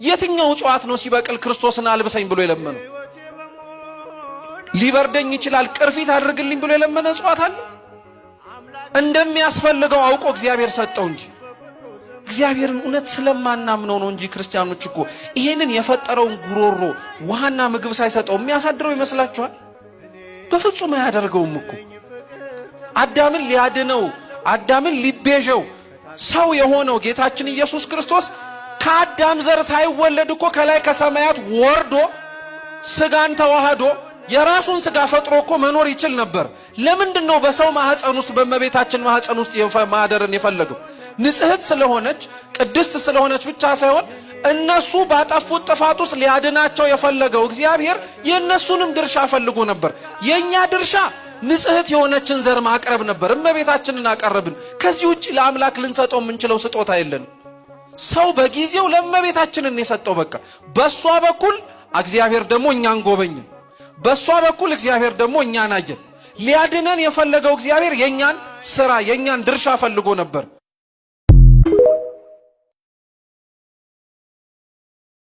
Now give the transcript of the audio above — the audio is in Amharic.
የትኛው ጨዋት ነው ሲበቅል ክርስቶስን አልብሰኝ ብሎ የለመነው? ሊበርደኝ ይችላል ቅርፊት አድርግልኝ ብሎ የለመነ ጨዋት አለ? እንደሚያስፈልገው አውቆ እግዚአብሔር ሰጠው እንጂ እግዚአብሔርን እውነት ስለማናምነው ነው እንጂ ክርስቲያኖች እኮ ይሄንን የፈጠረውን ጉሮሮ ውሃና ምግብ ሳይሰጠው የሚያሳድረው ይመስላችኋል? በፍጹም አያደርገውም እኮ። አዳምን ሊያድነው አዳምን ሊቤዠው ሰው የሆነው ጌታችን ኢየሱስ ክርስቶስ ከአዳም ዘር ሳይወለድ እኮ ከላይ ከሰማያት ወርዶ ስጋን ተዋህዶ የራሱን ስጋ ፈጥሮ እኮ መኖር ይችል ነበር። ለምንድነው በሰው ማህፀን ውስጥ በእመቤታችን ማህፀን ውስጥ ማደርን የፈለገው? ንጽሕት ስለሆነች ቅድስት ስለሆነች ብቻ ሳይሆን እነሱ ባጠፉት ጥፋት ውስጥ ሊያድናቸው የፈለገው እግዚአብሔር የእነሱንም ድርሻ ፈልጎ ነበር። የኛ ድርሻ ንጽሕት የሆነችን ዘር ማቅረብ ነበር። እመቤታችንን አቀረብን። ከዚህ ውጪ ለአምላክ ልንሰጠው የምንችለው ስጦታ የለን። ሰው በጊዜው ለእመቤታችንን የሰጠው በቃ በሷ በኩል እግዚአብሔር ደግሞ እኛን ጎበኘ። በሷ በኩል እግዚአብሔር ደግሞ እኛን አየን። ሊያድነን የፈለገው እግዚአብሔር የኛን ስራ የኛን ድርሻ ፈልጎ ነበር።